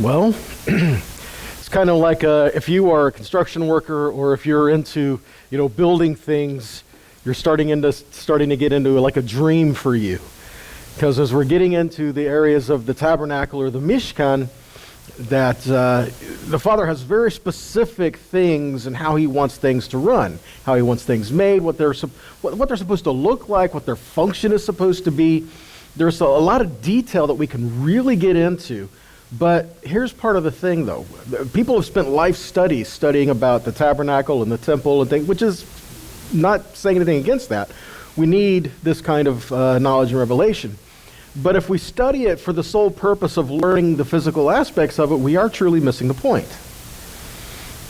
Well, it's kind of like if you are a construction worker or if you're into, building things, you're starting to get into like a dream for you. Because as we're getting into the areas of the tabernacle or the Mishkan, that the Father has very specific things and how he wants things to run, how he wants things made, what they're supposed to look like, what their function is supposed to be. There's a lot of detail that we can really get into. But here's part of the thing, though. People have spent life studying about the tabernacle and the temple and things, which is not saying anything against that. We need this kind of knowledge and revelation. But if we study it for the sole purpose of learning the physical aspects of it, we are truly missing the point.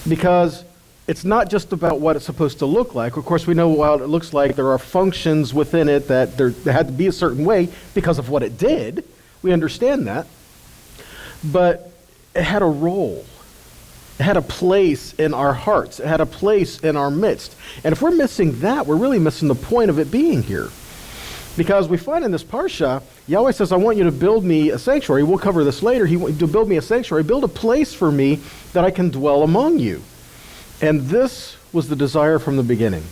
Because it's not just about what it's supposed to look like. Of course, we know while it looks like there are functions within it that they had to be a certain way because of what it did. We understand that. But it had a role. It had a place in our hearts. It had a place in our midst. And if we're missing that, we're really missing the point of it being here. Because we find in this parsha, Yahweh says, I want you to build me a sanctuary. We'll cover this later. He wants you to build me a sanctuary, build a place for me that I can dwell among you. And this was the desire from the beginning.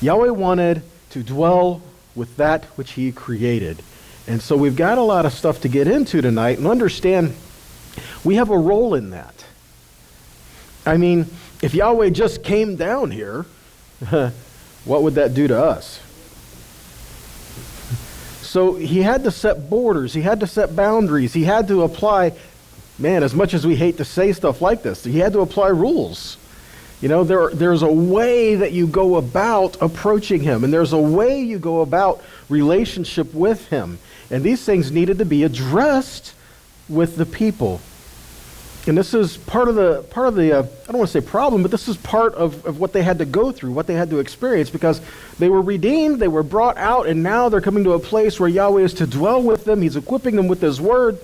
Yahweh wanted to dwell with that which he created. And so we've got a lot of stuff to get into tonight and understand we have a role in that. I mean, if Yahweh just came down here, what would that do to us? So he had to set borders. He had to set boundaries. He had to apply, man, as much as we hate to say stuff like this, he had to apply rules. There's a way that you go about approaching him, and there's a way you go about relationship with him. And these things needed to be addressed with the people. And this is part of the I don't want to say problem, but this is part of what they had to go through, what they had to experience, because they were redeemed, they were brought out, and now they're coming to a place where Yahweh is to dwell with them. He's equipping them with his word,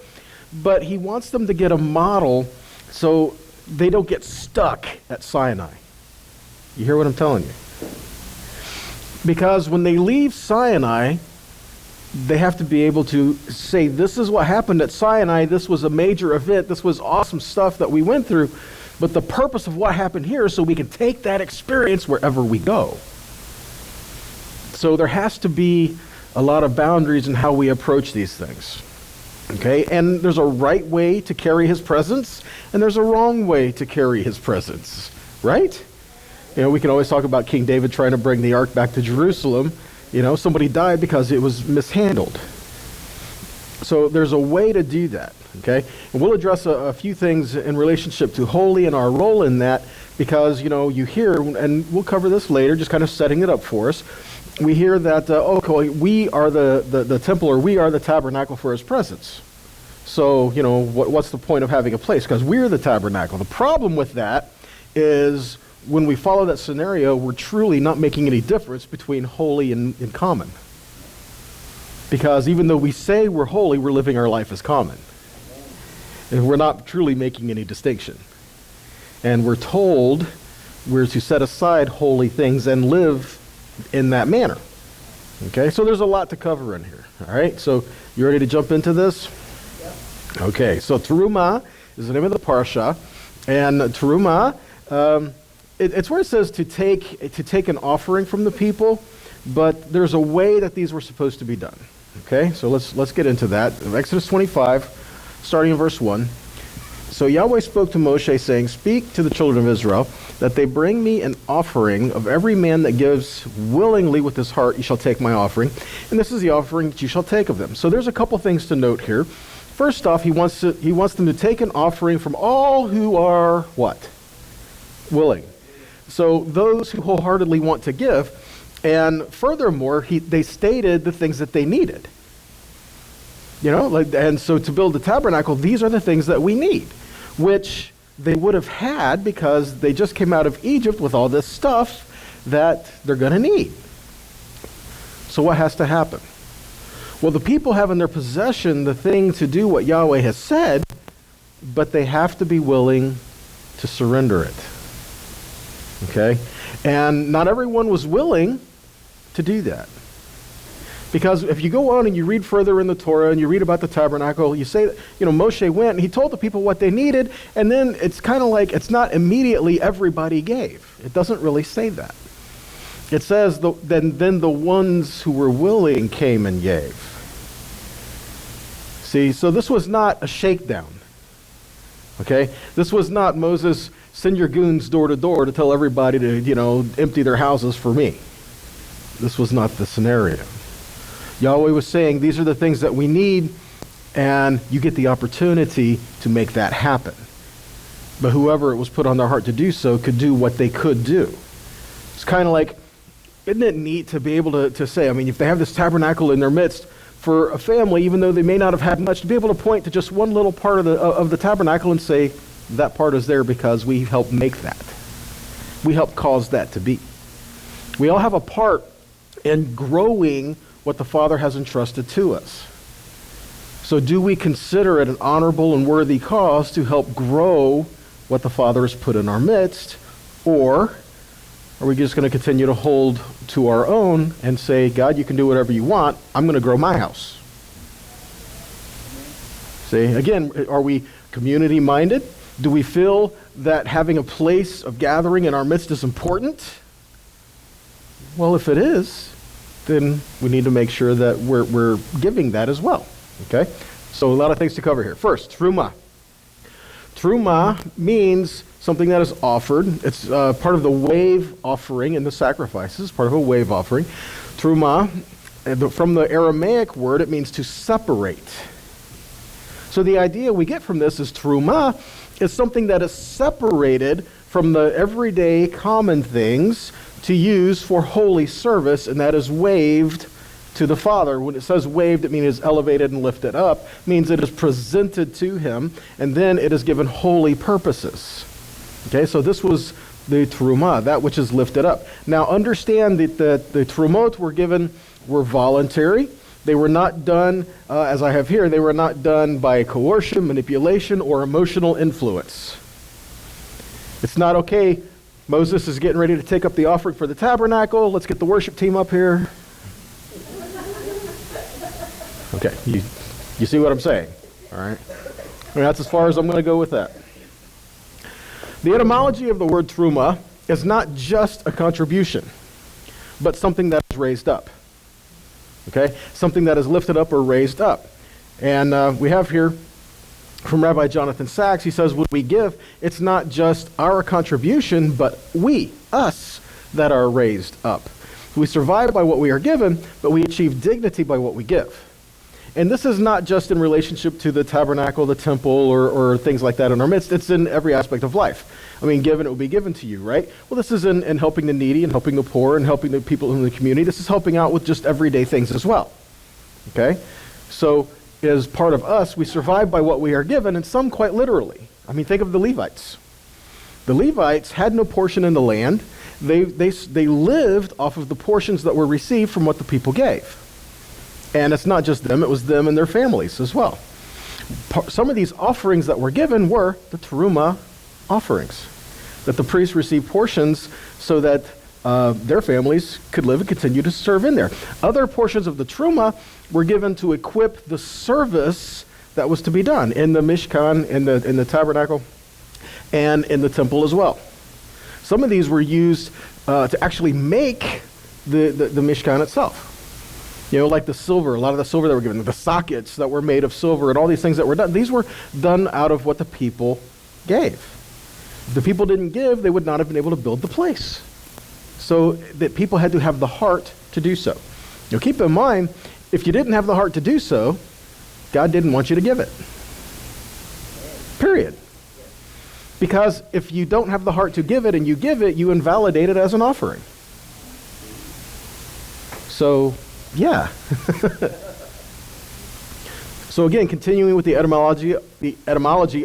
but he wants them to get a model so they don't get stuck at Sinai. You hear what I'm telling you? Because when they leave Sinai, they have to be able to say, this is what happened at Sinai. This was a major event. This was awesome stuff that we went through. But the purpose of what happened here is so we can take that experience wherever we go. So there has to be a lot of boundaries in how we approach these things. Okay? And there's a right way to carry his presence, and there's a wrong way to carry his presence. Right? We can always talk about King David trying to bring the ark back to Jerusalem. Somebody died because it was mishandled. So there's a way to do that, okay? And we'll address a few things in relationship to holy and our role in that because, you hear, and we'll cover this later, just kind of setting it up for us. We hear that, we are the temple, or we are the tabernacle for his presence. So, what's the point of having a place? Because we're the tabernacle. The problem with that is when we follow that scenario, we're truly not making any difference between holy and common. Because even though we say we're holy, we're living our life as common. And we're not truly making any distinction. And we're told we're to set aside holy things and live in that manner. Okay, so there's a lot to cover in here. All right, so you ready to jump into this? Yep. Okay, so Terumah is the name of the parsha. And Terumah, it's where it says to take an offering from the people, but there's a way that these were supposed to be done. Okay, so let's get into that. Exodus 25, starting in verse 1. So Yahweh spoke to Moshe, saying, speak to the children of Israel, that they bring me an offering of every man that gives willingly with his heart, you shall take my offering, and this is the offering that you shall take of them. So there's a couple things to note here. First off, he wants them to take an offering from all who are what? Willing. So those who wholeheartedly want to give, and furthermore, they stated the things that they needed. And so to build the tabernacle, these are the things that we need, which they would have had because they just came out of Egypt with all this stuff that they're going to need. So what has to happen? Well, the people have in their possession the thing to do what Yahweh has said, but they have to be willing to surrender it. Okay? And not everyone was willing to do that. Because if you go on and you read further in the Torah and you read about the tabernacle, you say, Moshe went and he told the people what they needed, and then it's kind of like it's not immediately everybody gave. It doesn't really say that. It says, then the ones who were willing came and gave. See, so this was not a shakedown. Okay? This was not Moses, send your goons door to door to tell everybody to, empty their houses for me. This was not the scenario. Yahweh was saying, these are the things that we need, and you get the opportunity to make that happen. But whoever it was put on their heart to do so could do what they could do. It's kind of like, isn't it neat to be able to say, if they have this tabernacle in their midst for a family, even though they may not have had much, to be able to point to just one little part of the tabernacle and say, that part is there because we helped make that. We helped cause that to be. We all have a part in growing what the Father has entrusted to us. So do we consider it an honorable and worthy cause to help grow what the Father has put in our midst? Or are we just going to continue to hold to our own and say, God, you can do whatever you want. I'm going to grow my house. See, again, are we community-minded? Do we feel that having a place of gathering in our midst is important? Well, if it is, then we need to make sure that we're giving that as well. Okay? So a lot of things to cover here. First, Terumah. Terumah means something that is offered. It's part of the wave offering in the sacrifices, part of a wave offering. Terumah, from the Aramaic word, it means to separate. So the idea we get from this is Terumah is something that is separated from the everyday common things to use for holy service, and that is waved to the Father. When it says waved, it means it's elevated and lifted up. It means it is presented to him, and then it is given holy purposes. Okay, so this was the Terumah, that which is lifted up. Now understand that the Terumot were voluntary. They were not done, as I have here, they were not done by coercion, manipulation, or emotional influence. It's not okay. Moses is getting ready to take up the offering for the tabernacle. Let's get the worship team up here. Okay, you see what I'm saying? All right. That's as far as I'm going to go with that. The etymology of the word Terumah is not just a contribution, but something that is raised up. Okay? Something that is lifted up or raised up. And we have here from Rabbi Jonathan Sachs, he says, when we give, it's not just our contribution, but us, that are raised up. We survive by what we are given, but we achieve dignity by what we give. And this is not just in relationship to the tabernacle, the temple, or things like that in our midst. It's in every aspect of life. Given, it will be given to you, right? Well, this is in helping the needy and helping the poor and helping the people in the community. This is helping out with just everyday things as well. Okay? So, as part of us, we survive by what we are given, and some quite literally. Think of the Levites. The Levites had no portion in the land. They lived off of the portions that were received from what the people gave. And it's not just them, it was them and their families as well. Some of these offerings that were given were the Terumah offerings, that the priests received portions so that their families could live and continue to serve in there. Other portions of the Terumah were given to equip the service that was to be done in the Mishkan, in the tabernacle, and in the temple as well. Some of these were used to actually make the Mishkan itself. Like the silver, a lot of the silver that were given, the sockets that were made of silver, and all these things that were done. These were done out of what the people gave. If the people didn't give, they would not have been able to build the place. So that people had to have the heart to do so. Keep in mind, if you didn't have the heart to do so, God didn't want you to give it. Period. Because if you don't have the heart to give it and you give it, you invalidate it as an offering. So, yeah. So again, continuing with the etymology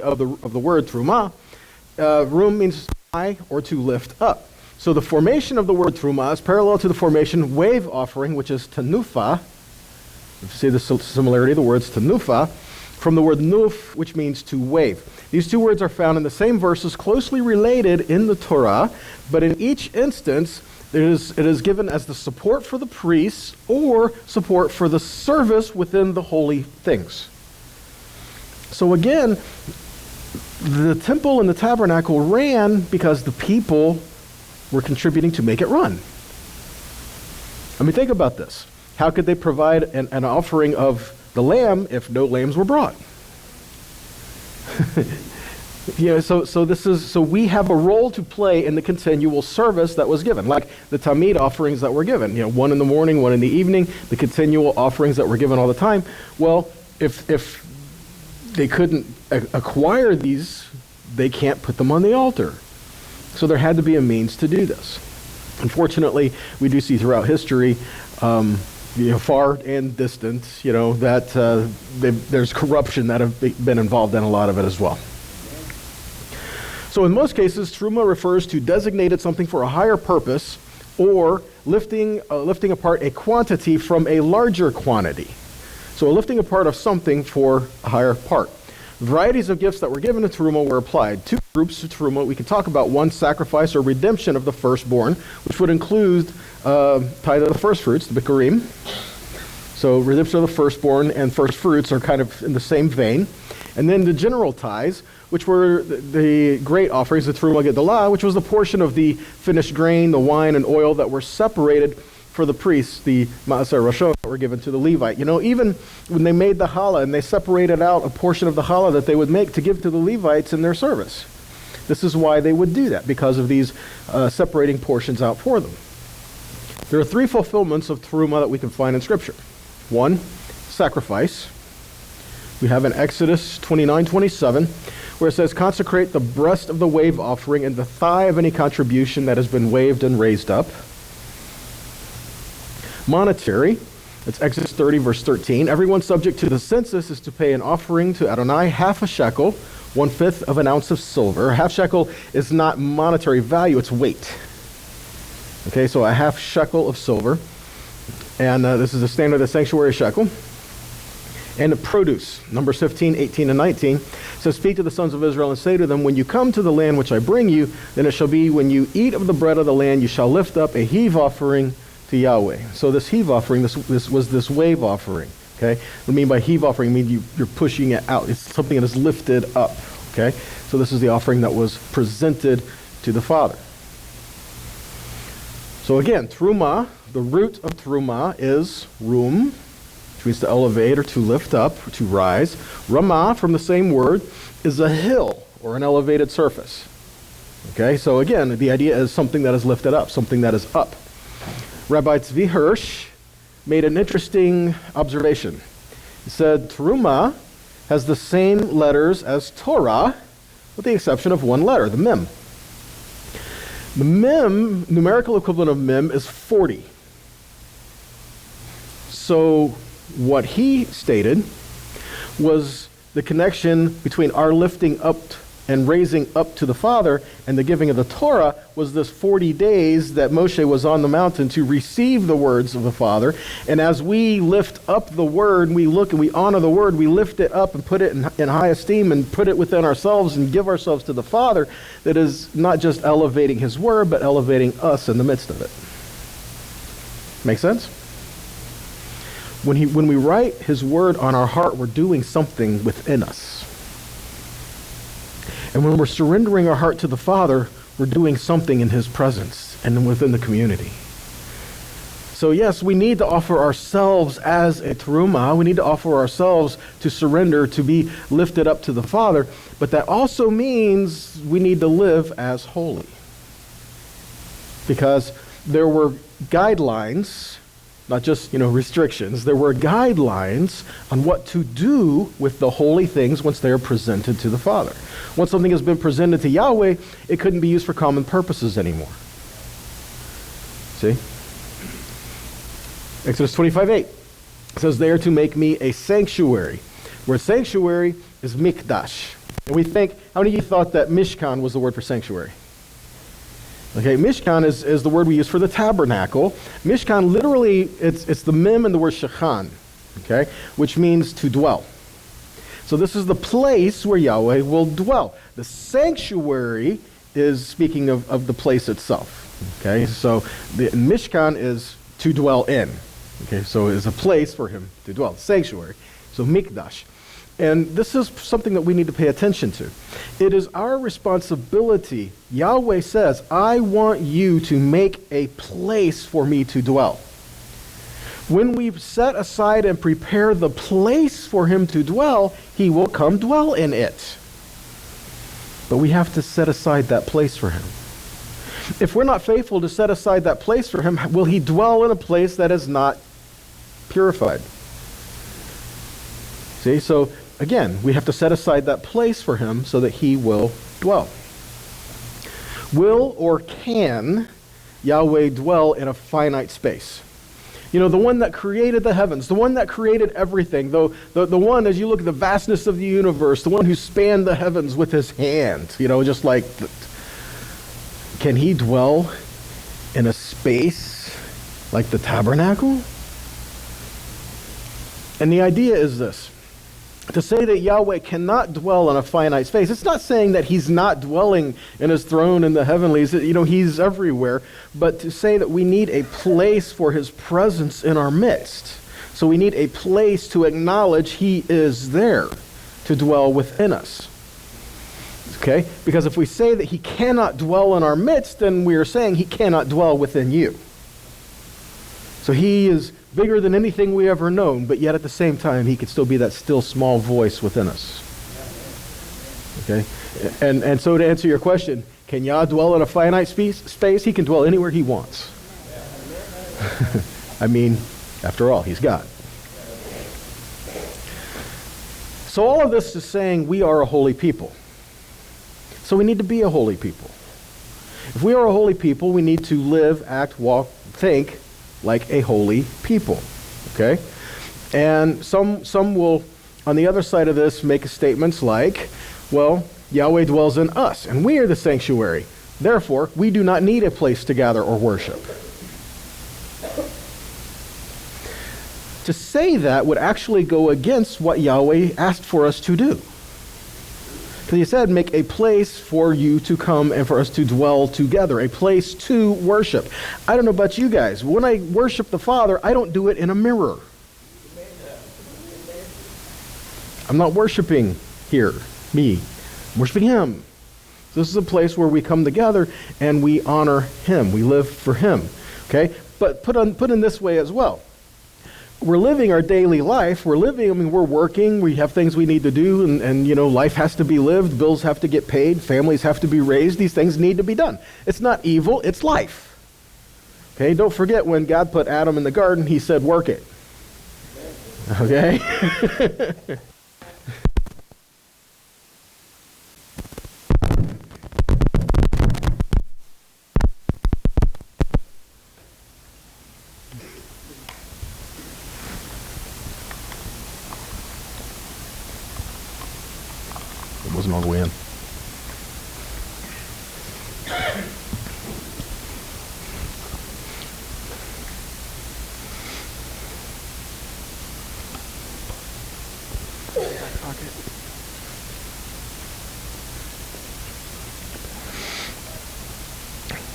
of the word Terumah, rum means high or to lift up. So the formation of the word Terumah is parallel to the formation wave offering, which is tenufa. You see the similarity of the words tenufa from the word nuf, which means to wave. These two words are found in the same verses, closely related in the Torah, but in each instance, It is given as the support for the priests or support for the service within the holy things. So again, the temple and the tabernacle ran because the people were contributing to make it run. I mean, think about this. How could they provide an offering of the lamb if no lambs were brought? So we have a role to play in the continual service that was given, like the Tamid offerings that were given. One in the morning, one in the evening, the continual offerings that were given all the time. Well, if they couldn't acquire these, they can't put them on the altar. So there had to be a means to do this. Unfortunately, we do see throughout history, far and distant, that there's corruption that have been involved in a lot of it as well. So in most cases, Terumah refers to designated something for a higher purpose or lifting apart a quantity from a larger quantity. So a lifting apart of something for a higher part. Varieties of gifts that were given to Terumah were applied. Two groups to Terumah. We can talk about one, sacrifice or redemption of the firstborn, which would include tithe of the first fruits, the Bikurim. So redemption of the firstborn and first fruits are kind of in the same vein. And then the general tithes, which were the great offerings, the Terumah Gedalah, which was the portion of the finished grain, the wine, and oil that were separated for the priests, the Ma'aser Rashon, that were given to the Levite. Even when they made the challah and they separated out a portion of the challah that they would make to give to the Levites in their service. This is why they would do that, because of these separating portions out for them. There are three fulfillments of Terumah that we can find in Scripture. One, sacrifice. We have in Exodus 29:27, where it says, consecrate the breast of the wave offering and the thigh of any contribution that has been waved and raised up. Monetary, it's Exodus 30, verse 13. Everyone subject to the census is to pay an offering to Adonai, half a shekel, 1/5 of an ounce of silver. A half shekel is not monetary value, it's weight. Okay, so a half shekel of silver. And this is the standard of sanctuary shekel. And the produce, Numbers 15, 18, and 19, says, speak to the sons of Israel and say to them, when you come to the land which I bring you, then it shall be when you eat of the bread of the land, you shall lift up a heave offering to Yahweh. So this heave offering, this was this wave offering. Okay, what I mean by heave offering, I mean you're pushing it out. It's something that is lifted up. Okay, so this is the offering that was presented to the Father. So again, Terumah, the root of Terumah is rum, which means to elevate or to lift up, or to rise. Ramah, from the same word, is a hill or an elevated surface. Okay, so again, the idea is something that is lifted up, something that is up. Rabbi Tzvi Hirsch made an interesting observation. He said, Terumah has the same letters as Torah, with the exception of one letter, the Mem. The Mem, numerical equivalent of Mem, is 40. So what he stated was the connection between our lifting up and raising up to the Father and the giving of the Torah was this 40 days that Moshe was on the mountain to receive the words of the Father. And as we lift up the Word, we look and we honor the Word, we lift it up and put it in high esteem and put it within ourselves and give ourselves to the Father, that is not just elevating His Word, but elevating us in the midst of it. Make sense? When we write His Word on our heart, we're doing something within us. And when we're surrendering our heart to the Father, we're doing something in His presence and within the community. So yes, we need to offer ourselves as a terumah. We need to offer ourselves to surrender, to be lifted up to the Father. But that also means we need to live as holy. Because there were guidelines, not just, restrictions. There were guidelines on what to do with the holy things once they are presented to the Father. Once something has been presented to Yahweh, it couldn't be used for common purposes anymore. See? Exodus 25:8 says, they are to make me a sanctuary. Where sanctuary is mikdash. And we think, how many of you thought that Mishkan was the word for sanctuary? Okay, Mishkan is the word we use for the tabernacle. Mishkan, literally, it's the mem and the word shechan, okay, which means to dwell. So this is the place where Yahweh will dwell. The sanctuary is speaking of the place itself. Okay, so the Mishkan is to dwell in. Okay, so it's a place for him to dwell, sanctuary. So mikdash. And this is something that we need to pay attention to. It is our responsibility. Yahweh says, I want you to make a place for me to dwell. When we've set aside and prepare the place for him to dwell, he will come dwell in it. But we have to set aside that place for him. If we're not faithful to set aside that place for him, will he dwell in a place that is not purified? See, so again, we have to set aside that place for him so that he will dwell. Will or can Yahweh dwell in a finite space? You know, the one that created the heavens, the one that created everything, the one, as you look at the vastness of the universe, the one who spanned the heavens with his hand, you know, just like, can he dwell in a space like the tabernacle? And the idea is this. To say that Yahweh cannot dwell in a finite space, it's not saying that he's not dwelling in his throne in the heavenlies. You know, he's everywhere. But to say that we need a place for his presence in our midst. So we need a place to acknowledge he is there to dwell within us. Okay? Because if we say that he cannot dwell in our midst, then we are saying he cannot dwell within you. So he is bigger than anything we ever known, but yet at the same time, he could still be that still small voice within us. Okay? And so to answer your question, can Yah dwell in a finite space? He can dwell anywhere he wants. I mean, after all, he's God. So all of this is saying we are a holy people. So we need to be a holy people. If we are a holy people, we need to live, act, walk, think like a holy people, okay? And some will, on the other side of this, make statements like, well, Yahweh dwells in us, and we are the sanctuary. Therefore, we do not need a place to gather or worship. To say that would actually go against what Yahweh asked for us to do. Because he said, make a place for you to come and for us to dwell together, a place to worship. I don't know about you guys. When I worship the Father, I don't do it in a mirror. I'm not worshiping here, me. I'm worshiping him. This is a place where we come together and we honor him. We live for him. Okay? But put in this way as well. We're living our daily life. We're working. We have things we need to do, and you know, life has to be lived. Bills have to get paid. Families have to be raised. These things need to be done. It's not evil. It's life. Okay? Don't forget when God put Adam in the garden, he said, work it. Okay? Wasn't all the way in.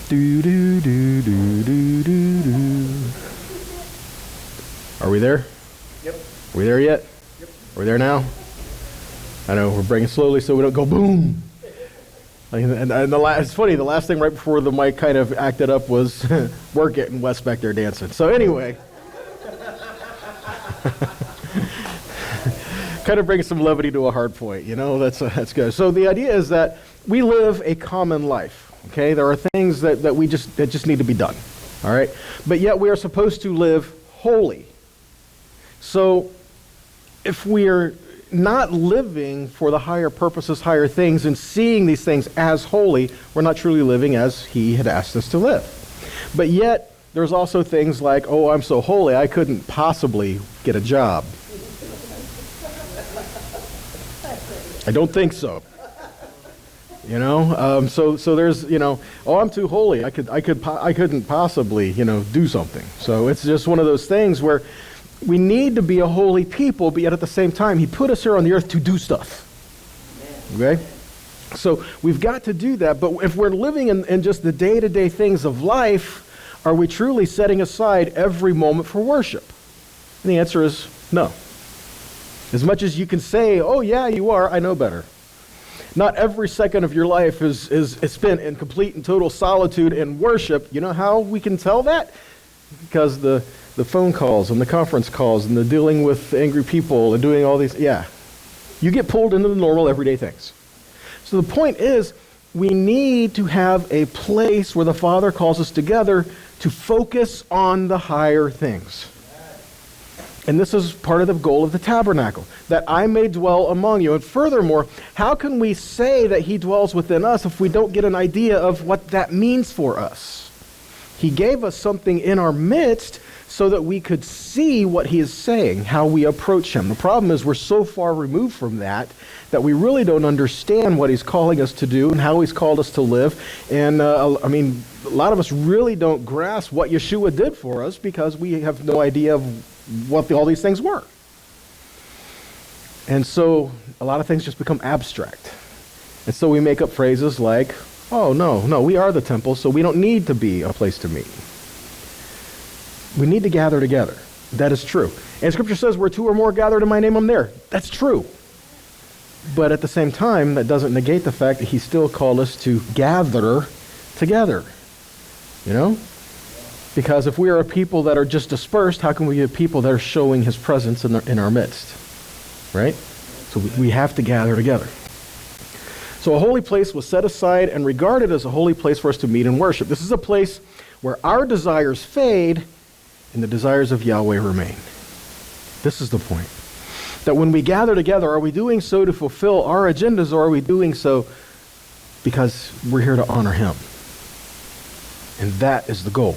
Do do do do do do do. Are we there? Yep. Are we there yet? Yep. Are we there now? I know, we're bringing slowly so we don't go boom. It's funny, the last thing right before the mic kind of acted up was work it, and Wes back there dancing. So anyway, kind of brings some levity to a hard point, you know, that's good. So the idea is that we live a common life, okay? There are things that just need to be done, all right? But yet we are supposed to live holy. So if we're not living for the higher purposes, higher things, and seeing these things as holy, we're not truly living as he had asked us to live. But yet, there's also things like, oh, I'm so holy, I couldn't possibly get a job. I don't think so. You know, so there's, you know, oh, I'm too holy, I couldn't possibly, you know, do something. So it's just one of those things where we need to be a holy people, but yet at the same time, he put us here on the earth to do stuff. Okay? So we've got to do that. But if we're living in just the day-to-day things of life, are we truly setting aside every moment for worship? And the answer is no. As much as you can say, oh yeah, you are, I know better. Not every second of your life is spent in complete and total solitude and worship. You know how we can tell that? Because the phone calls and the conference calls and the dealing with angry people and doing all these, yeah. You get pulled into the normal everyday things. So the point is, we need to have a place where the Father calls us together to focus on the higher things. And this is part of the goal of the tabernacle, that I may dwell among you. And furthermore, how can we say that he dwells within us if we don't get an idea of what that means for us? He gave us something in our midst so that we could see what he is saying, how we approach him. The problem is we're so far removed from that we really don't understand what he's calling us to do and how he's called us to live. And a lot of us really don't grasp what Yeshua did for us because we have no idea of what all these things were. And so a lot of things just become abstract. And so we make up phrases like, oh, no, we are the temple, so we don't need to be a place to meet. We need to gather together. That is true. And Scripture says where two or more gathered in my name, I'm there. That's true. But at the same time, that doesn't negate the fact that he still called us to gather together. You know? Because if we are a people that are just dispersed, how can we be a people that are showing his presence in our midst? Right? So we have to gather together. So a holy place was set aside and regarded as a holy place for us to meet and worship. This is a place where our desires fade and the desires of Yahweh remain. This is the point. That when we gather together, are we doing so to fulfill our agendas, or are we doing so because we're here to honor him? And that is the goal.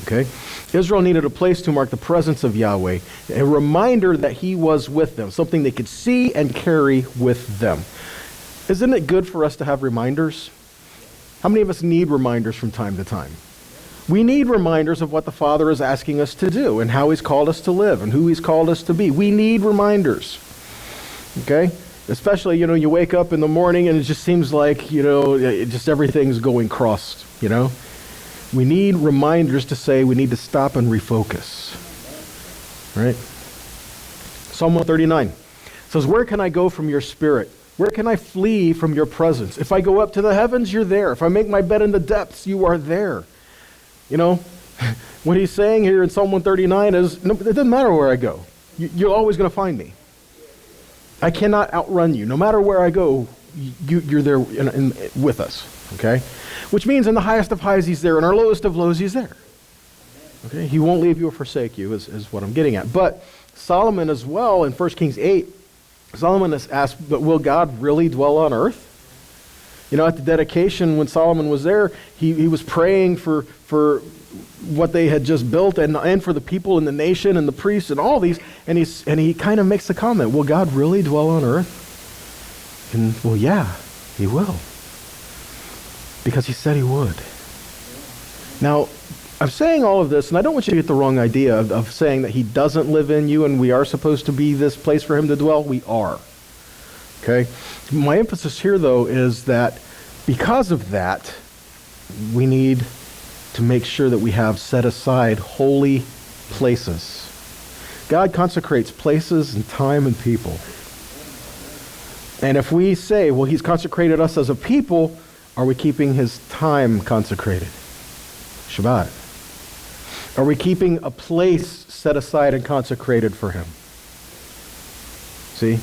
Okay? Israel needed a place to mark the presence of Yahweh, a reminder that he was with them, something they could see and carry with them. Isn't it good for us to have reminders? How many of us need reminders from time to time? We need reminders of what the Father is asking us to do and how he's called us to live and who he's called us to be. We need reminders. Okay? Especially, you wake up in the morning and it just seems like, just everything's going crossed, We need reminders to say we need to stop and refocus. Right? Psalm 139 says, where can I go from your spirit? Where can I flee from your presence? If I go up to the heavens, you're there. If I make my bed in the depths, you are there. What he's saying here in Psalm 139 is, no, it doesn't matter where I go. You're always going to find me. I cannot outrun you. No matter where I go, you're there with us. Okay? Which means in the highest of highs, he's there. In our lowest of lows, he's there. Okay? He won't leave you or forsake you is what I'm getting at. But Solomon as well, in 1 Kings 8, Solomon has asked, but will God really dwell on earth? At the dedication, when Solomon was there, he was praying for what they had just built and for the people in the nation and the priests and all these. And he kind of makes the comment, will God really dwell on earth? And, well, yeah, he will. Because he said he would. Now, I'm saying all of this, and I don't want you to get the wrong idea of saying that he doesn't live in you and we are supposed to be this place for him to dwell. We are. Okay? My emphasis here, though, is that because of that, we need to make sure that we have set aside holy places. God consecrates places and time and people. And if we say, well, he's consecrated us as a people, are we keeping his time consecrated? Shabbat. Are we keeping a place set aside and consecrated for him? See?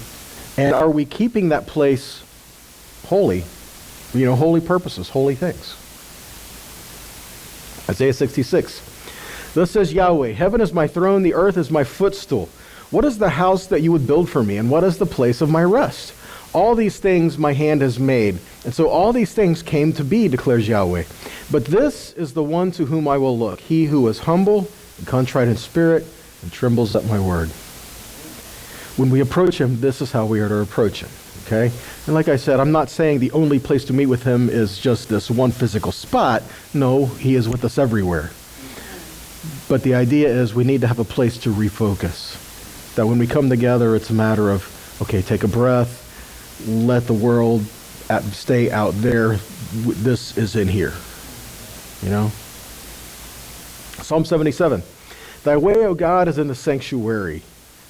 And are we keeping that place holy? Holy purposes, holy things. Isaiah 66. Thus says Yahweh, heaven is my throne, the earth is my footstool. What is the house that you would build for me, and what is the place of my rest? All these things my hand has made, and so all these things came to be, declares Yahweh. But this is the one to whom I will look, he who is humble and contrite in spirit and trembles at my word. When we approach him, this is how we are to approach him. Okay? And like I said, I'm not saying the only place to meet with him is just this one physical spot. No, he is with us everywhere. But the idea is we need to have a place to refocus. That when we come together, it's a matter of, okay, take a breath, let the world stay out there. This is in here. You know? Psalm 77. Thy way, O God, is in the sanctuary.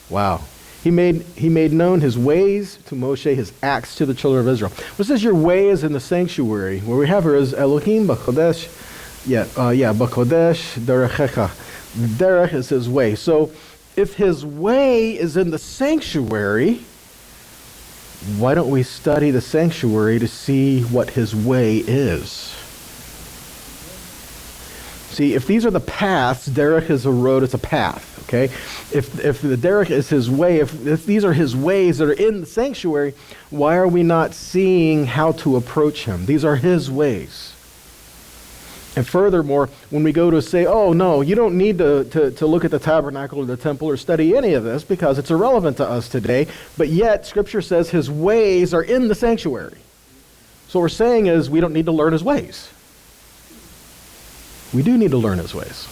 Wow. He made known his ways to Moshe, his acts to the children of Israel. What says your way is in the sanctuary? What we have here is Elohim b'chodesh. B'chodesh derechecha. Derech is his way. So if his way is in the sanctuary, why don't we study the sanctuary to see what his way is? See, if these are the paths, derech is a road, it's a path. Okay, if the derech is his way, if these are his ways that are in the sanctuary, why are we not seeing how to approach him? These are his ways. And furthermore, when we go to say, oh no, you don't need to look at the tabernacle or the temple or study any of this because it's irrelevant to us today, but yet Scripture says his ways are in the sanctuary. So what we're saying is we don't need to learn his ways. We do need to learn his ways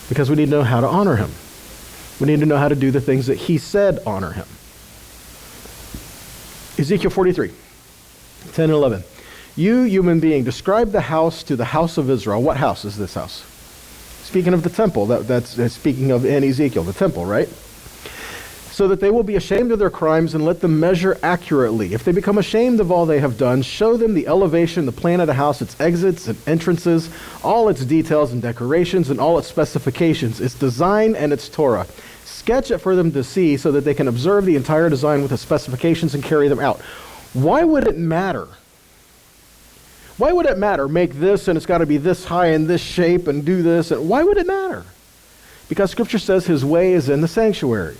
because we need to know how to honor him. We need to know how to do the things that he said honor him. Ezekiel 43, 10 and 11. You, human being, describe the house to the house of Israel. What house is this house? Speaking of the temple, that's speaking of in Ezekiel, the temple, right? So that they will be ashamed of their crimes and let them measure accurately. If they become ashamed of all they have done, show them the elevation, the plan of the house, its exits and entrances, all its details and decorations and all its specifications, its design and its Torah. Sketch it for them to see so that they can observe the entire design with the specifications and carry them out. Why would it matter? Why would it matter? Make this and it's got to be this high and this shape and do this. And why would it matter? Because Scripture says his way is in the sanctuary.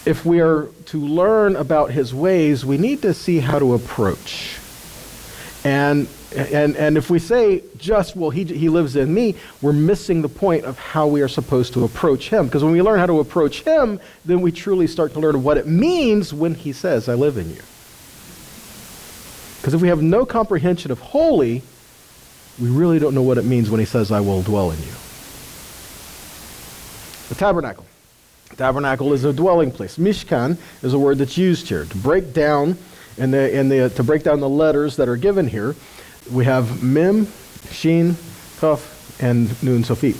If we are to learn about his ways, we need to see how to approach. And if we say just, well, he lives in me, we're missing the point of how we are supposed to approach him. Because when we learn how to approach him, then we truly start to learn what it means when he says, I live in you. Because if we have no comprehension of holy, we really don't know what it means when he says, I will dwell in you. The tabernacle. Tabernacle is a dwelling place. Mishkan is a word that's used here to break down to break down the letters that are given here. We have Mem, Shin, Kaf, and Nun Sofit.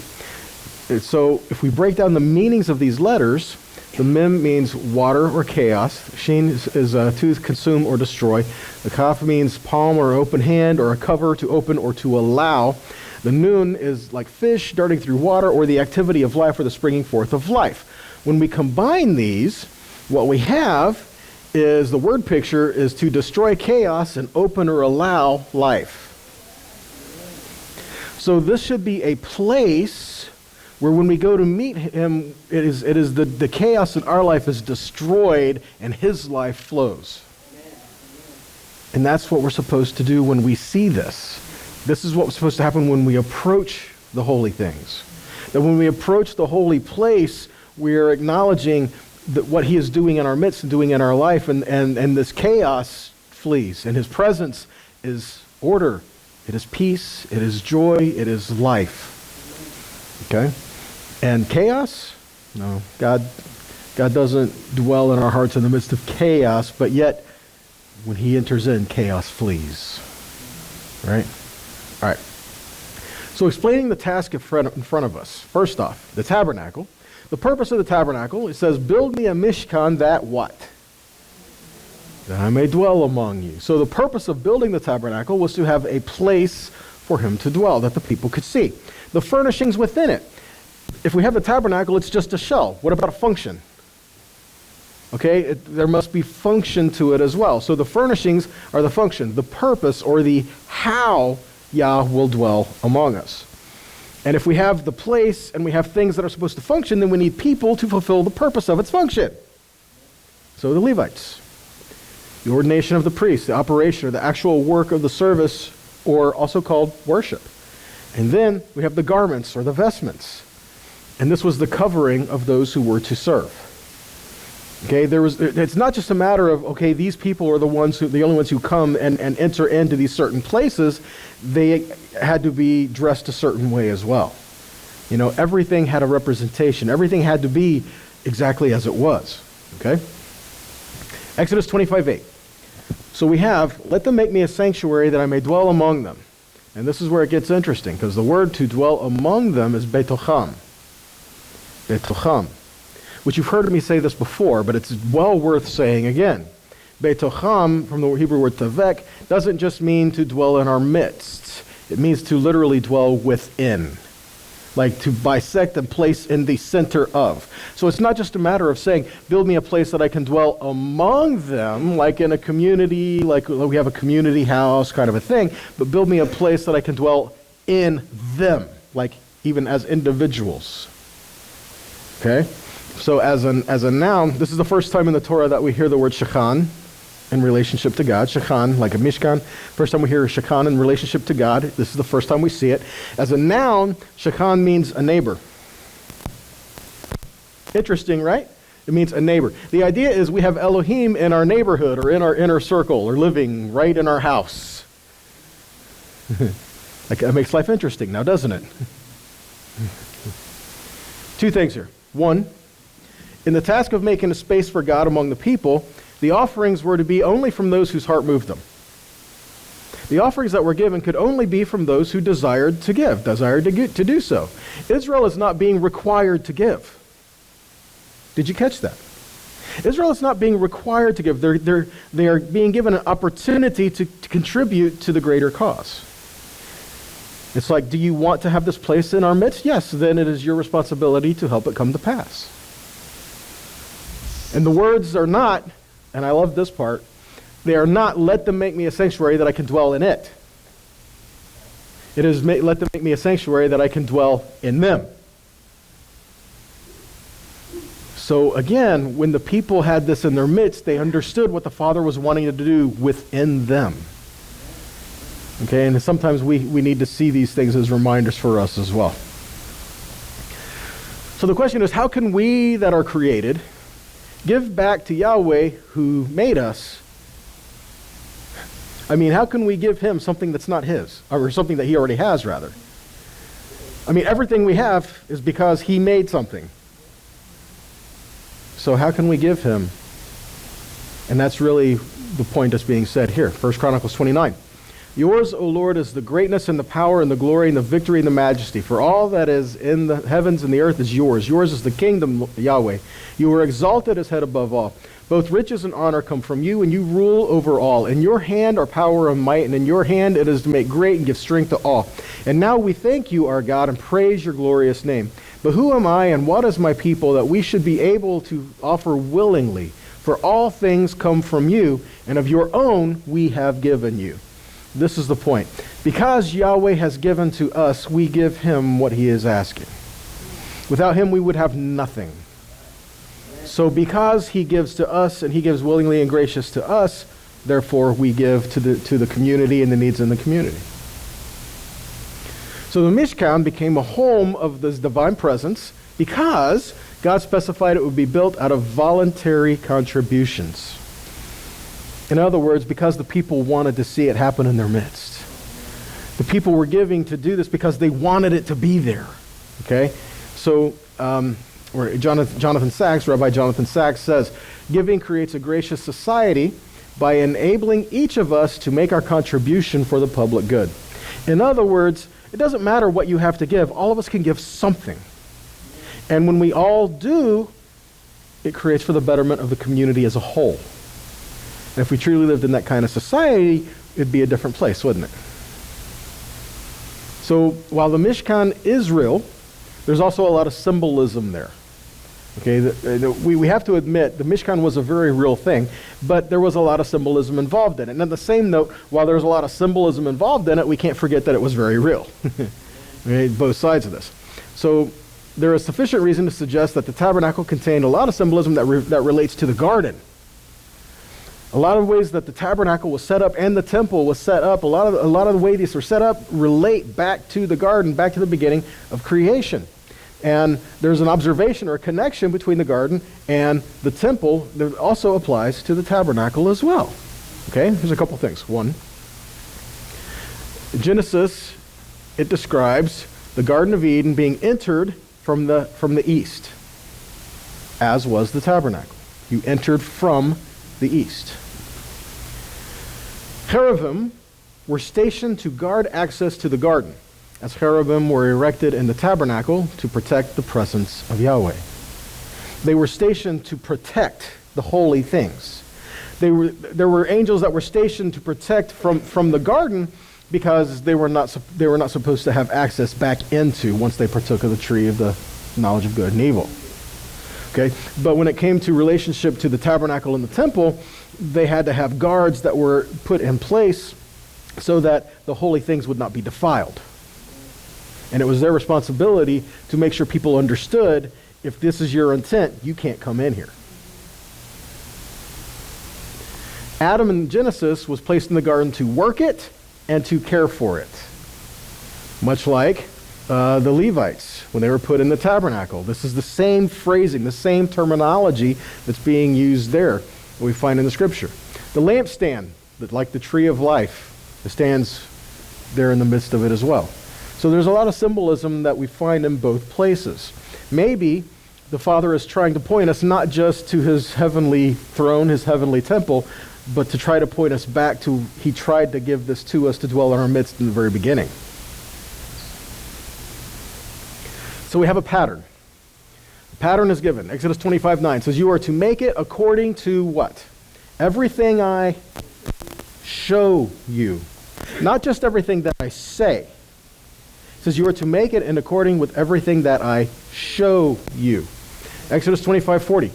So if we break down the meanings of these letters, the Mem means water or chaos. Shin is to consume or destroy. The Kaf means palm or open hand or a cover to open or to allow. The Nun is like fish darting through water or the activity of life or the springing forth of life. When we combine these, what we have is the word picture is to destroy chaos and open or allow life. So this should be a place where when we go to meet him, it is the chaos in our life is destroyed and his life flows. And that's what we're supposed to do when we see this. This is what's supposed to happen when we approach the holy things. That when we approach the holy place, we are acknowledging that what he is doing in our midst and doing in our life, and this chaos flees. And his presence is order. It is peace. It is joy. It is life. Okay? And chaos? No. God doesn't dwell in our hearts in the midst of chaos, but yet when he enters in, chaos flees. Right? All right. So explaining the task in front of us. First off, the tabernacle. The purpose of the tabernacle, it says, build me a Mishkan that what? That I may dwell among you. So the purpose of building the tabernacle was to have a place for him to dwell that the people could see. The furnishings within it. If we have the tabernacle, it's just a shell. What about a function? Okay, there must be function to it as well. So the furnishings are the function, the purpose, or the how Yah will dwell among us. And if we have the place and we have things that are supposed to function, then we need people to fulfill the purpose of its function. So the Levites, the ordination of the priests, the operation or the actual work of the service, or also called worship. And then we have the garments or the vestments. And this was the covering of those who were to serve. Okay, it's not just a matter of, okay, these people are the only ones who come and enter into these certain places. They had to be dressed a certain way as well. You know, everything had a representation. Everything had to be exactly as it was. Okay? Exodus 25:8. So we have, let them make me a sanctuary that I may dwell among them. And this is where it gets interesting, because the word to dwell among them is betocham. Betocham. Which you've heard me say this before, but it's well worth saying again. Betocham, from the Hebrew word tavek, doesn't just mean to dwell in our midst. It means to literally dwell within. Like to bisect and place in the center of. So it's not just a matter of saying, build me a place that I can dwell among them, like in a community, like we have a community house kind of a thing, but build me a place that I can dwell in them, like even as individuals. Okay? So as a noun, this is the first time in the Torah that we hear the word shachan in relationship to God. Shachan, like a Mishkan. First time we hear shachan in relationship to God. This is the first time we see it. As a noun, shachan means a neighbor. Interesting, right? It means a neighbor. The idea is we have Elohim in our neighborhood or in our inner circle or living right in our house. Like, that makes life interesting now, doesn't it? Two things here. One, in the task of making a space for God among the people, the offerings were to be only from those whose heart moved them. The offerings that were given could only be from those who desired to give, desired to do so. Israel is not being required to give. Did you catch that? Israel is not being required to give. They are being given an opportunity to contribute to the greater cause. It's like, do you want to have this place in our midst? Yes, then it is your responsibility to help it come to pass. And the words are not, and I love this part, they are not, let them make me a sanctuary that I can dwell in it. It is, let them make me a sanctuary that I can dwell in them. So again, when the people had this in their midst, they understood what the Father was wanting to do within them. Okay, and sometimes we need to see these things as reminders for us as well. So the question is, how can we that are created give back to Yahweh who made us? I mean, how can we give him something that's not his, or something that he already has, rather? I mean, everything we have is because he made something. So how can we give him? And that's really the point that's being said here. 1 Chronicles 29. Yours, O Lord, is the greatness and the power and the glory and the victory and the majesty. For all that is in the heavens and the earth is yours. Yours is the kingdom, Yahweh. You are exalted as head above all. Both riches and honor come from you, and you rule over all. In your hand are power and might, and in your hand it is to make great and give strength to all. And now we thank you, our God, and praise your glorious name. But who am I and what is my people that we should be able to offer willingly? For all things come from you, and of your own we have given you. This is the point. Because Yahweh has given to us, we give him what he is asking. Without him, we would have nothing. So because he gives to us, and he gives willingly and gracious to us, therefore we give to the community and the needs in the community. So the Mishkan became a home of this divine presence because God specified it would be built out of voluntary contributions. In other words, because the people wanted to see it happen in their midst. The people were giving to do this because they wanted it to be there. Okay? So, Rabbi Jonathan Sacks says, giving creates a gracious society by enabling each of us to make our contribution for the public good. In other words, it doesn't matter what you have to give. All of us can give something. And when we all do, it creates for the betterment of the community as a whole. And if we truly lived in that kind of society, it'd be a different place, wouldn't it? So while the Mishkan is real, there's also a lot of symbolism there. Okay, we have to admit the Mishkan was a very real thing, but there was a lot of symbolism involved in it. And on the same note, while there's a lot of symbolism involved in it, we can't forget that it was very real. Okay, both sides of this. So there is sufficient reason to suggest that the tabernacle contained a lot of symbolism that relates to the garden. A lot of ways that the tabernacle was set up and the temple was set up, a lot of the way these were set up relate back to the garden, back to the beginning of creation. And there's an observation or a connection between the garden and the temple that also applies to the tabernacle as well. Okay, here's a couple things. One, Genesis, it describes the Garden of Eden being entered from the east, as was the tabernacle. You entered from the east. Cherubim were stationed to guard access to the garden, as cherubim were erected in the tabernacle to protect the presence of Yahweh. They were stationed to protect the holy things. There were angels that were stationed to protect from the garden because they were not supposed to have access back into once they partook of the tree of the knowledge of good and evil. Okay, but when it came to relationship to the tabernacle and the temple, they had to have guards that were put in place so that the holy things would not be defiled. And it was their responsibility to make sure people understood, if this is your intent, you can't come in here. Adam in Genesis was placed in the garden to work it and to care for it. Much like the Levites, when they were put in the tabernacle. This is the same phrasing, the same terminology that's being used there that we find in the scripture. The lampstand, like the tree of life, it stands there in the midst of it as well. So there's a lot of symbolism that we find in both places. Maybe the Father is trying to point us not just to his heavenly throne, his heavenly temple, but to try to point us back to, he tried to give this to us to dwell in our midst in the very beginning. So we have a pattern. The pattern is given. Exodus 25:9 says, you are to make it according to what? Everything I show you. Not just everything that I say. It says you are to make it in according with everything that I show you. Exodus 25:40.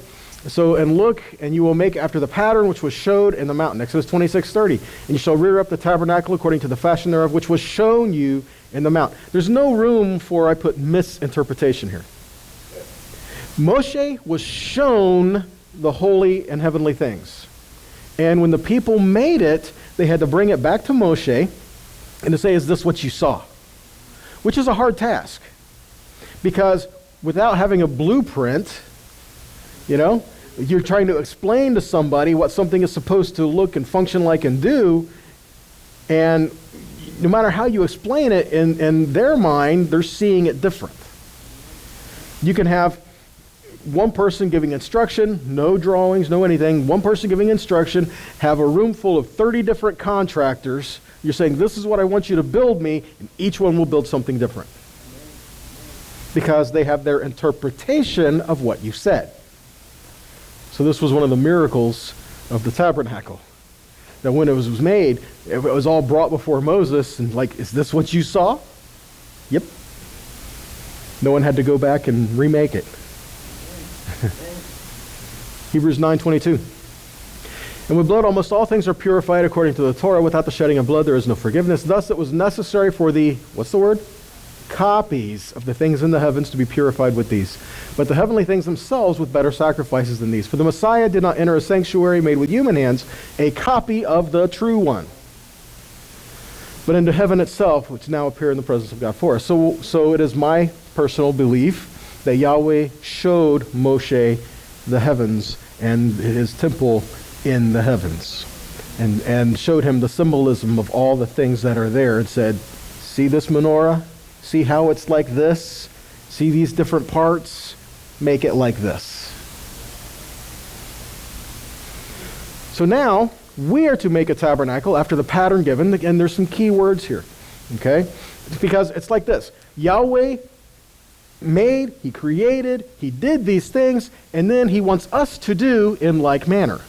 So, and look, and you will make after the pattern which was showed in the mountain. Exodus 26:30. And you shall rear up the tabernacle according to the fashion thereof, which was shown you in the mount. There's no room for, I put, misinterpretation here. Moshe was shown the holy and heavenly things. And when the people made it, they had to bring it back to Moshe and to say, is this what you saw? Which is a hard task. Because without having a blueprint, you're trying to explain to somebody what something is supposed to look and function like and do, and no matter how you explain it, in their mind, they're seeing it different. You can have one person giving instruction, no drawings, no anything, one person giving instruction, have a room full of 30 different contractors. You're saying, this is what I want you to build me, and each one will build something different. Because they have their interpretation of what you said. So this was one of the miracles of the tabernacle. That when it was made, it was all brought before Moses, and like, is this what you saw? Yep. No one had to go back and remake it. Hebrews 9:22. And with blood almost all things are purified according to the Torah. Without the shedding of blood there is no forgiveness. Thus it was necessary for the, what's the word? Copies of the things in the heavens to be purified with these. But the heavenly things themselves with better sacrifices than these. For the Messiah did not enter a sanctuary made with human hands, a copy of the true one, but into heaven itself, which now appear in the presence of God for us. So it is my personal belief that Yahweh showed Moshe the heavens and his temple in the heavens, and showed him the symbolism of all the things that are there, and said, see this menorah? See how it's like this? See these different parts? Make it like this. So now, we are to make a tabernacle after the pattern given, and there's some key words here, okay? It's because it's like this. Yahweh made, he created, he did these things, and then he wants us to do in like manner.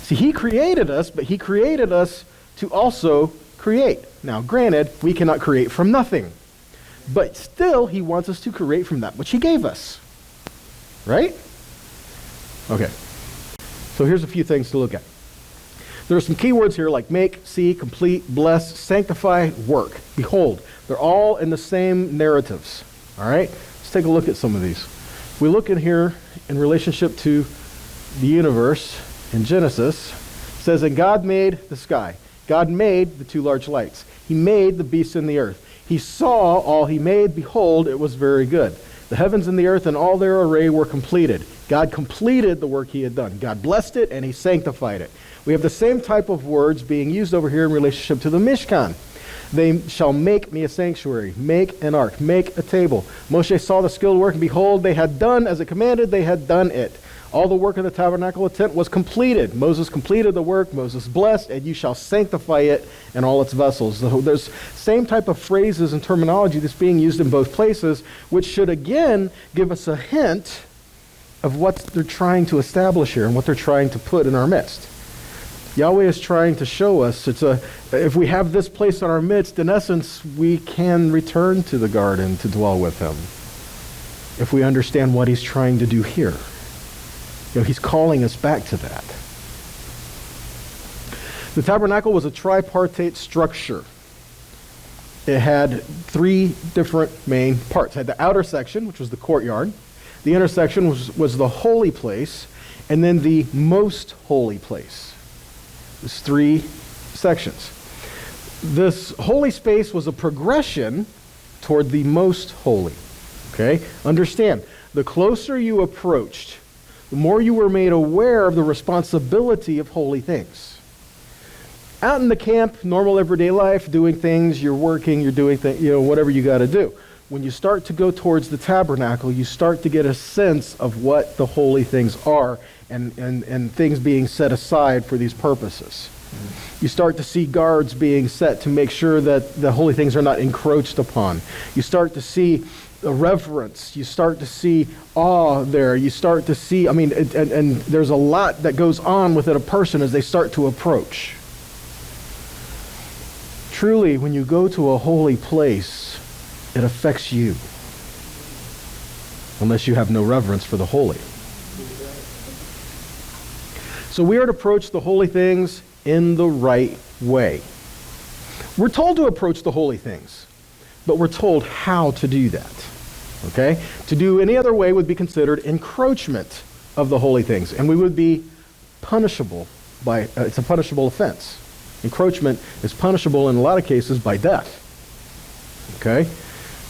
See, he created us, but he created us to also create. Now, granted, we cannot create from nothing, but still, he wants us to create from that which he gave us. Right? Okay. So here's a few things to look at. There are some key words here like make, see, complete, bless, sanctify, work. Behold, they're all in the same narratives. All right? Let's take a look at some of these. We look in here in relationship to the universe in Genesis. It says, and God made the sky. God made the two large lights. He made the beasts in the earth. He saw all he made. Behold, it was very good. The heavens and the earth and all their array were completed. God completed the work he had done. God blessed it and he sanctified it. We have the same type of words being used over here in relationship to the Mishkan. They shall make me a sanctuary, make an ark, make a table. Moshe saw the skilled work, and behold, they had done as it commanded, they had done it. All the work of the tabernacle of tent was completed. Moses completed the work. Moses blessed, and you shall sanctify it and all its vessels. So there's same type of phrases and terminology that's being used in both places, which should again give us a hint of what they're trying to establish here and what they're trying to put in our midst. Yahweh is trying to show us, if we have this place in our midst, in essence, we can return to the garden to dwell with him. If we understand what he's trying to do here. He's calling us back to that. The tabernacle was a tripartite structure. It had three different main parts. It had the outer section, which was the courtyard. The inner section was the holy place, and then the most holy place. There's three sections. This holy space was a progression toward the most holy. Okay? Understand, the closer you approached, the more you were made aware of the responsibility of holy things. Out in the camp, normal everyday life, doing things, you're working, you're doing things, whatever you got to do. When you start to go towards the tabernacle, you start to get a sense of what the holy things are and things being set aside for these purposes. You start to see guards being set to make sure that the holy things are not encroached upon. You start to see the reverence. You start to see awe there. You start to see, and there's a lot that goes on within a person as they start to approach. Truly, when you go to a holy place, it affects you. Unless you have no reverence for the holy. So we are to approach the holy things in the right way. We're told to approach the holy things, but we're told how to do that. Okay? To do any other way would be considered encroachment of the holy things, and we would be punishable by, it's a punishable offense. Encroachment is punishable in a lot of cases by death. Okay?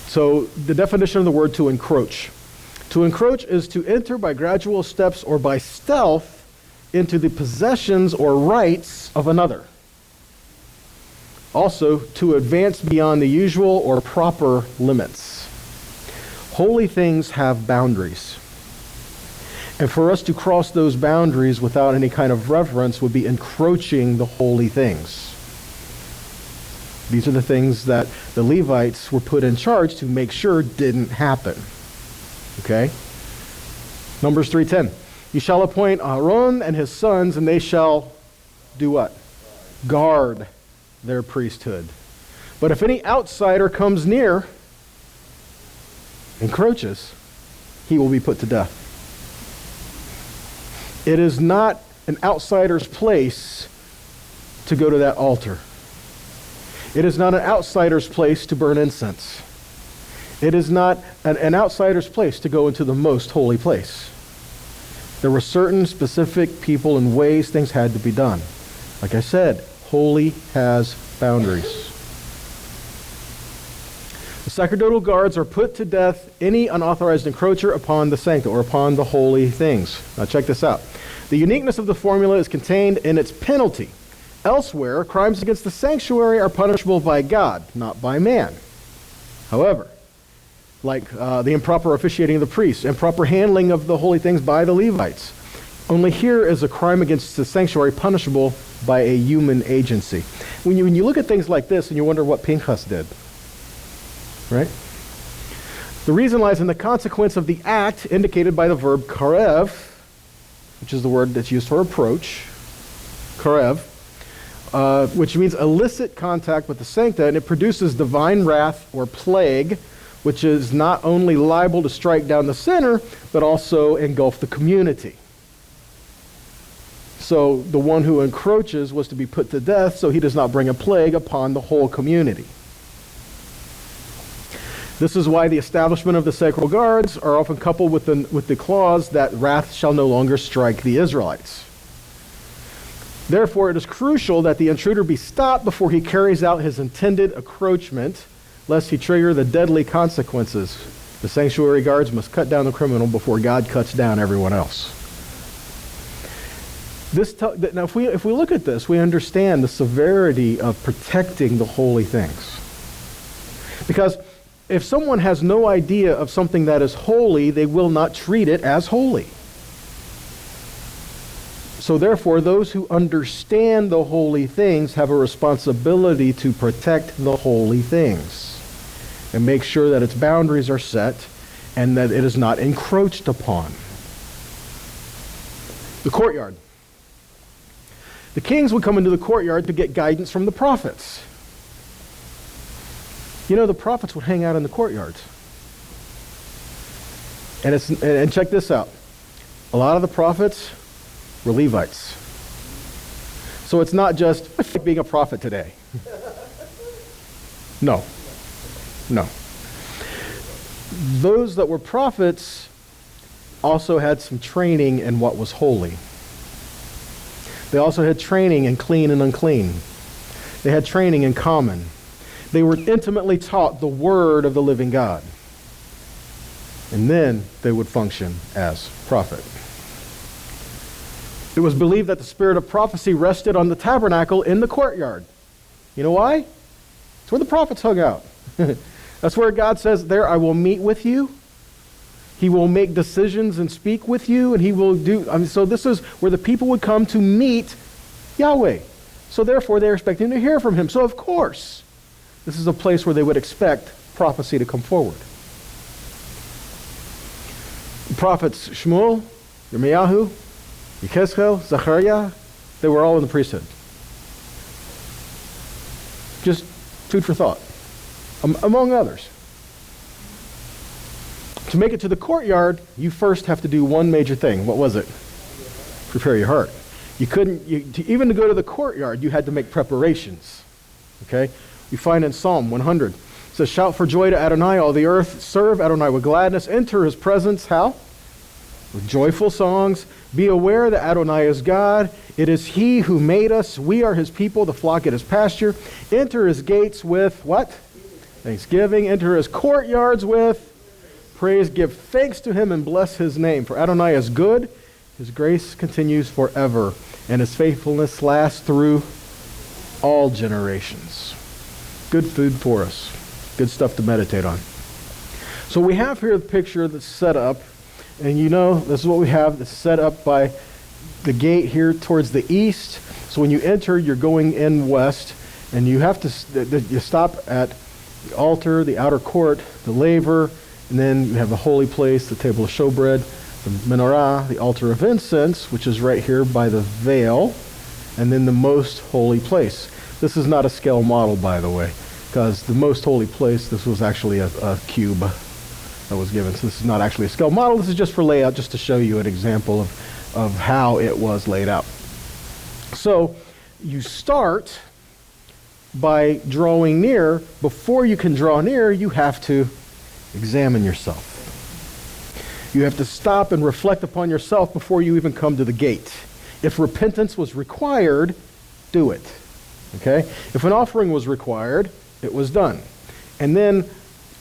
So the definition of the word to encroach. To encroach is to enter by gradual steps or by stealth into the possessions or rights of another. Also, to advance beyond the usual or proper limits. Holy things have boundaries. And for us to cross those boundaries without any kind of reverence would be encroaching the holy things. These are the things that the Levites were put in charge to make sure didn't happen. Okay? Numbers 3:10. You shall appoint Aaron and his sons, and they shall do what? Guard their priesthood. But if any outsider comes near, encroaches, he will be put to death. It is not an outsider's place to go to that altar. It is not an outsider's place to burn incense. It is not an outsider's place to go into the most holy place. There were certain specific people and ways things had to be done. Like I said, holy has boundaries. The sacerdotal guards are put to death any unauthorized encroacher upon the sanctum or upon the holy things. Now check this out. The uniqueness of the formula is contained in its penalty. Elsewhere, crimes against the sanctuary are punishable by God, not by man. However, like the improper officiating of the priests, improper handling of the holy things by the Levites, only here is a crime against the sanctuary punishable by a human agency. When you look at things like this and you wonder what Pinchas did, right? The reason lies in the consequence of the act indicated by the verb karev, which is the word that's used for approach, karev, which means illicit contact with the sancta, and it produces divine wrath or plague, which is not only liable to strike down the sinner, but also engulf the community. So the one who encroaches was to be put to death so he does not bring a plague upon the whole community. This is why the establishment of the sacred guards are often coupled with the clause that wrath shall no longer strike the Israelites. Therefore, it is crucial that the intruder be stopped before he carries out his intended encroachment, lest he trigger the deadly consequences. The sanctuary guards must cut down the criminal before God cuts down everyone else. Now, if we look at this, we understand the severity of protecting the holy things. Because if someone has no idea of something that is holy, they will not treat it as holy. So therefore, those who understand the holy things have a responsibility to protect the holy things and make sure that its boundaries are set and that it is not encroached upon. The courtyard. The kings would come into the courtyard to get guidance from the prophets. You know, the prophets would hang out in the courtyards. And check this out. A lot of the prophets were Levites. So it's not just being a prophet today. No. Those that were prophets also had some training in what was holy. They also had training in clean and unclean. They had training in common. They were intimately taught the word of the living God. And then they would function as prophet. It was believed that the spirit of prophecy rested on the tabernacle in the courtyard. You know why? It's where the prophets hung out. That's where God says, there I will meet with you. He will make decisions and speak with you, and he will do. So this is where the people would come to meet Yahweh. So therefore, they're expecting to hear from him. So of course, this is a place where they would expect prophecy to come forward. The prophets Shmuel, Yirmiyahu, Yechezkel, Zechariah, they were all in the priesthood. Just food for thought, among others. To make it to the courtyard, you first have to do one major thing. What was it? Prepare your heart. Even to go to the courtyard, you had to make preparations. Okay? We find in Psalm 100, it says, shout for joy to Adonai, all the earth. Serve Adonai with gladness. Enter his presence. How? With joyful songs. Be aware that Adonai is God. It is he who made us. We are his people, the flock at his pasture. Enter his gates with what? Thanksgiving. Enter his courtyards with praise. Give thanks to him and bless his name. For Adonai is good. His grace continues forever, and his faithfulness lasts through all generations. Good food for us. Good stuff to meditate on. So we have here the picture that's set up, and you know, this is what we have that's set up by the gate here towards the east. So when you enter, you're going in west, and you have to you stop at the altar, the outer court, the laver, and then you have the holy place, the table of showbread, the menorah, the altar of incense, which is right here by the veil, and then the most holy place. This is not a scale model, by the way, because the most holy place, this was actually a cube that was given. So this is not actually a scale model. This is just for layout, just to show you an example of how it was laid out. So you start by drawing near. Before you can draw near, you have to examine yourself. You have to stop and reflect upon yourself before you even come to the gate. If repentance was required, do it. Okay? If an offering was required, it was done. And then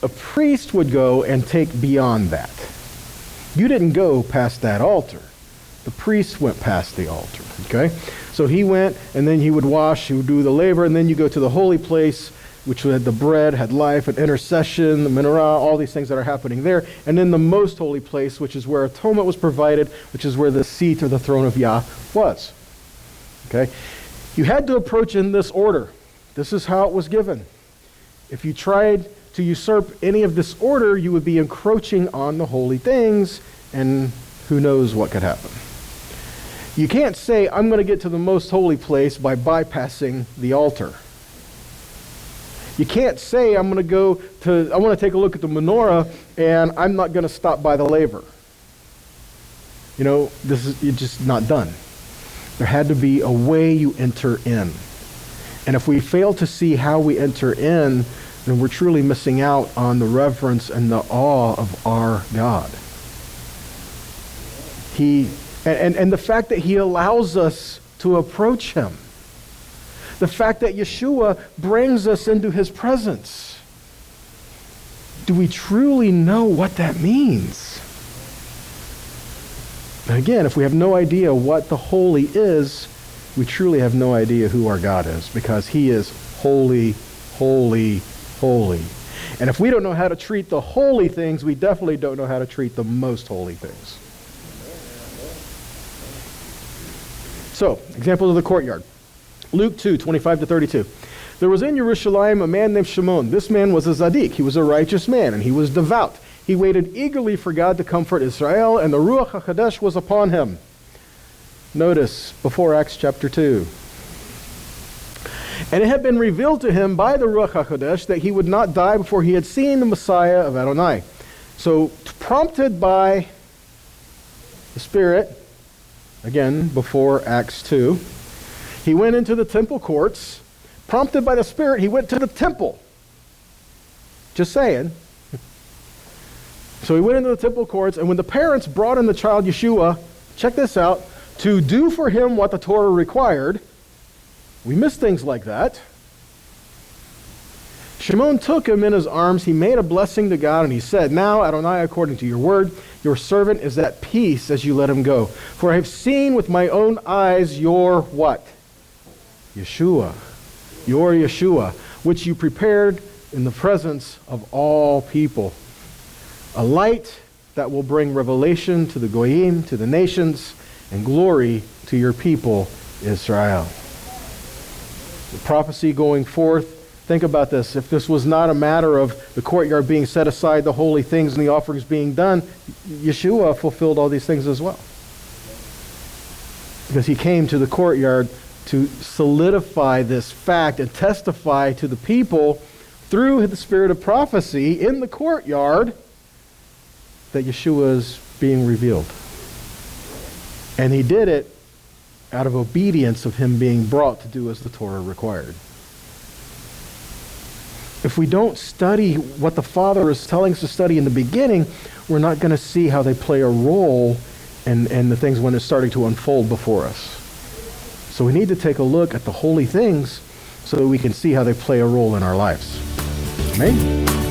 a priest would go and take beyond that. You didn't go past that altar. The priest went past the altar. Okay? So he went, and then he would wash, he would do the labor, and then you go to the holy place, which had the bread, had life, and intercession, the menorah, all these things that are happening there. And then the most holy place, which is where atonement was provided, which is where the seat or the throne of Yah was. Okay? You had to approach in this order. This is how it was given. If you tried to usurp any of this order, you would be encroaching on the holy things, and who knows what could happen. You can't say, I'm going to get to the most holy place by bypassing the altar. You can't say, I want to take a look at the menorah, and I'm not going to stop by the laver. You know, it's just not done. There had to be a way you enter in. And if we fail to see how we enter in, then we're truly missing out on the reverence and the awe of our God. And the fact that he allows us to approach him. The fact that Yeshua brings us into his presence. Do we truly know what that means? And again, if we have no idea what the holy is, we truly have no idea who our God is, because he is holy, holy, holy. And if we don't know how to treat the holy things, we definitely don't know how to treat the most holy things. So, example of the courtyard. Luke 2, 25 to 32. There was in Jerusalem a man named Shimon. This man was a Zaddik. He was a righteous man, and he was devout. He waited eagerly for God to comfort Israel, and the Ruach HaKodesh was upon him. Notice, before Acts chapter 2. And it had been revealed to him by the Ruach HaKodesh that he would not die before he had seen the Messiah of Adonai. So, prompted by the Spirit, again, before Acts 2, he went into the temple courts. Prompted by the Spirit, he went to the temple. Just saying. So he went into the temple courts, and when the parents brought in the child Yeshua, check this out, to do for him what the Torah required, we miss things like that. Shimon took him in his arms, he made a blessing to God, and he said, Now, Adonai, according to your word, your servant is at peace as you let him go. For I have seen with my own eyes your what? Yeshua. Your Yeshua, which you prepared in the presence of all people. A light that will bring revelation to the Goyim, to the nations, and glory to your people, Israel. The prophecy going forth, think about this. If this was not a matter of the courtyard being set aside, the holy things and the offerings being done, Yeshua fulfilled all these things as well. Because he came to the courtyard to solidify this fact and testify to the people through the spirit of prophecy in the courtyard that Yeshua is being revealed. And he did it out of obedience of him being brought to do as the Torah required. If we don't study what the Father is telling us to study in the beginning, we're not going to see how they play a role in the things when it's starting to unfold before us. So we need to take a look at the holy things so that we can see how they play a role in our lives. Amen?